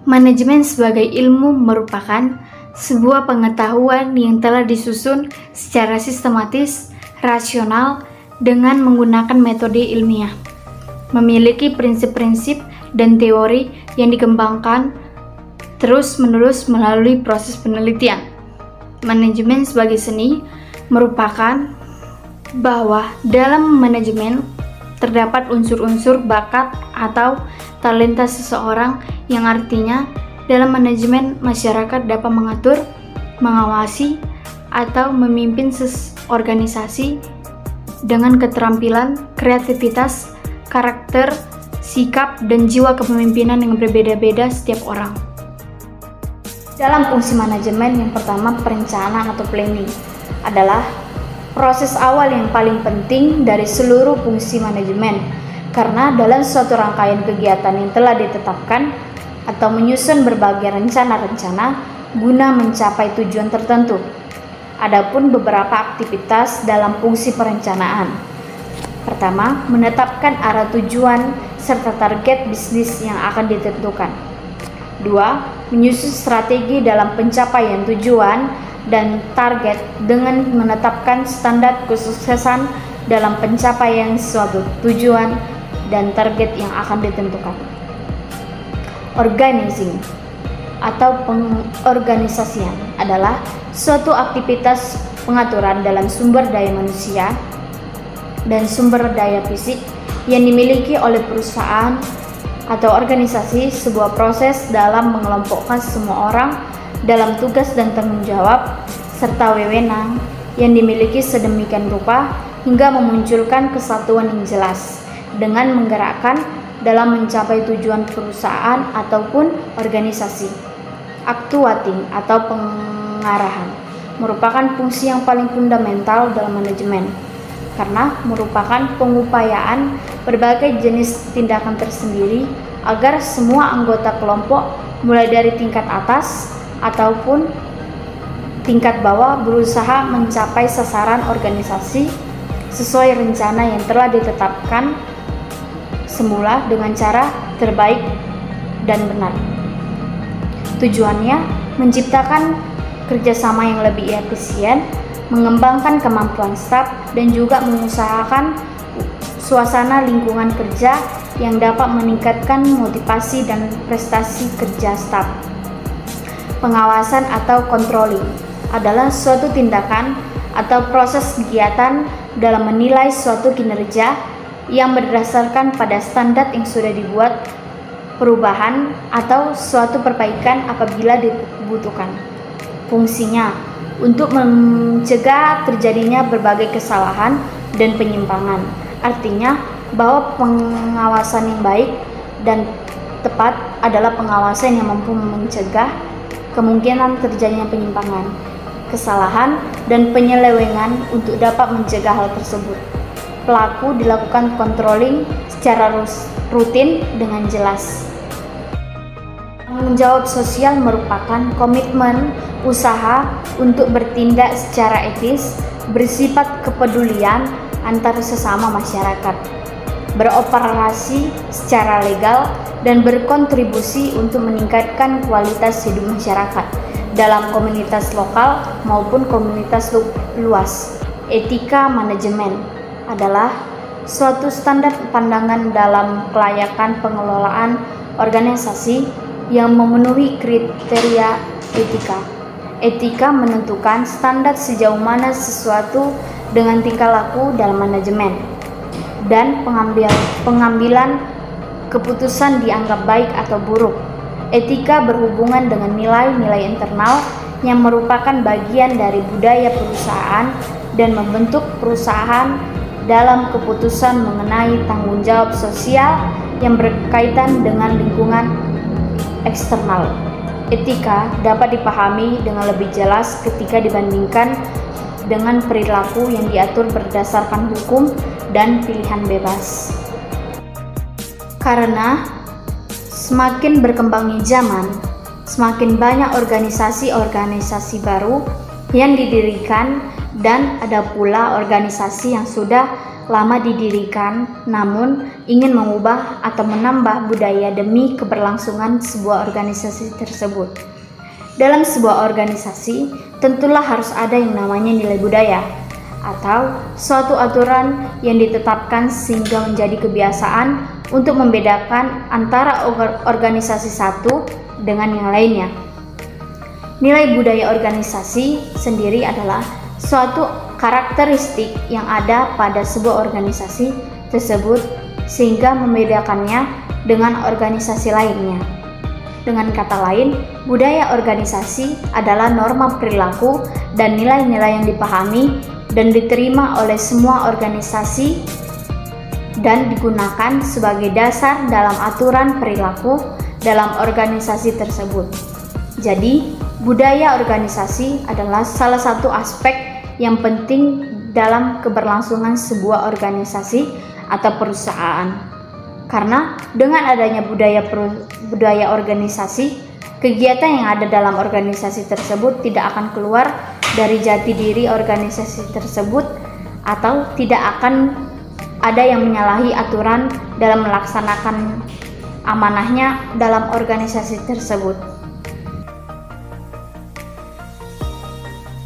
Manajemen sebagai ilmu merupakan sebuah pengetahuan yang telah disusun secara sistematis, rasional, dengan menggunakan metode ilmiah. Memiliki prinsip-prinsip dan teori yang dikembangkan terus-menerus melalui proses penelitian. Manajemen sebagai seni merupakan bahwa dalam manajemen terdapat unsur-unsur bakat atau talenta seseorang, yang artinya dalam manajemen masyarakat dapat mengatur, mengawasi, atau memimpin organisasi dengan keterampilan, kreativitas, karakter, sikap, dan jiwa kepemimpinan yang berbeda-beda setiap orang. Dalam fungsi manajemen, yang pertama, perencanaan atau planning adalah proses awal yang paling penting dari seluruh fungsi manajemen, karena dalam suatu rangkaian kegiatan yang telah ditetapkan atau menyusun berbagai rencana-rencana guna mencapai tujuan tertentu. Adapun beberapa aktivitas dalam fungsi perencanaan. Pertama, menetapkan arah tujuan serta target bisnis yang akan ditentukan. 2. Menyusun strategi dalam pencapaian tujuan dan target dengan menetapkan standar kesuksesan dalam pencapaian suatu tujuan dan target yang akan ditentukan. Organizing atau pengorganisasian adalah suatu aktivitas pengaturan dalam sumber daya manusia dan sumber daya fisik yang dimiliki oleh perusahaan atau organisasi, sebuah proses dalam mengelompokkan semua orang dalam tugas dan tanggung jawab serta wewenang yang dimiliki sedemikian rupa hingga memunculkan kesatuan yang jelas dengan menggerakkan dalam mencapai tujuan perusahaan ataupun organisasi. Actuating atau pengarahan merupakan fungsi yang paling fundamental dalam manajemen, karena merupakan pengupayaan berbagai jenis tindakan tersendiri agar semua anggota kelompok mulai dari tingkat atas ataupun tingkat bawah berusaha mencapai sasaran organisasi sesuai rencana yang telah ditetapkan semula dengan cara terbaik dan benar. Tujuannya menciptakan kerjasama yang lebih efisien, mengembangkan kemampuan staf, dan juga mengusahakan suasana lingkungan kerja yang dapat meningkatkan motivasi dan prestasi kerja staf. Pengawasan atau controlling adalah suatu tindakan atau proses kegiatan dalam menilai suatu kinerja yang berdasarkan pada standar yang sudah dibuat, perubahan atau suatu perbaikan apabila dibutuhkan. Fungsinya untuk mencegah terjadinya berbagai kesalahan dan penyimpangan. Artinya bahwa pengawasan yang baik dan tepat adalah pengawasan yang mampu mencegah kemungkinan terjadinya penyimpangan, kesalahan, dan penyelewengan untuk dapat mencegah hal tersebut. Pelaku dilakukan controlling secara rutin dengan jelas. Tanggung jawab sosial merupakan komitmen usaha untuk bertindak secara etis, bersifat kepedulian antar sesama masyarakat, beroperasi secara legal, dan berkontribusi untuk meningkatkan kualitas hidup masyarakat dalam komunitas lokal maupun komunitas luas. Etika manajemen adalah suatu standar pandangan dalam kelayakan pengelolaan organisasi yang memenuhi kriteria etika. Etika menentukan standar sejauh mana sesuatu dengan tingkah laku dalam manajemen dan pengambilan keputusan dianggap baik atau buruk. Etika berhubungan dengan nilai-nilai internal yang merupakan bagian dari budaya perusahaan dan membentuk perusahaan dalam keputusan mengenai tanggung jawab sosial yang berkaitan dengan lingkungan eksternal. Etika dapat dipahami dengan lebih jelas ketika dibandingkan dengan perilaku yang diatur berdasarkan hukum dan pilihan bebas. Karena semakin berkembangnya zaman, semakin banyak organisasi-organisasi baru yang didirikan Dan ada pula organisasi yang sudah lama didirikan namun ingin mengubah atau menambah budaya demi keberlangsungan sebuah organisasi tersebut. Dalam sebuah organisasi tentulah harus ada yang namanya nilai budaya atau suatu aturan yang ditetapkan sehingga menjadi kebiasaan untuk membedakan antara organisasi satu dengan yang lainnya. Nilai budaya organisasi sendiri adalah suatu karakteristik yang ada pada sebuah organisasi tersebut sehingga membedakannya dengan organisasi lainnya. Dengan kata lain, budaya organisasi adalah norma perilaku dan nilai-nilai yang dipahami dan diterima oleh semua organisasi dan digunakan sebagai dasar dalam aturan perilaku dalam organisasi tersebut. Jadi, budaya organisasi adalah salah satu aspek yang penting dalam keberlangsungan sebuah organisasi atau perusahaan. Karena dengan adanya budaya organisasi, kegiatan yang ada dalam organisasi tersebut tidak akan keluar dari jati diri organisasi tersebut atau tidak akan ada yang menyalahi aturan dalam melaksanakan amanahnya dalam organisasi tersebut.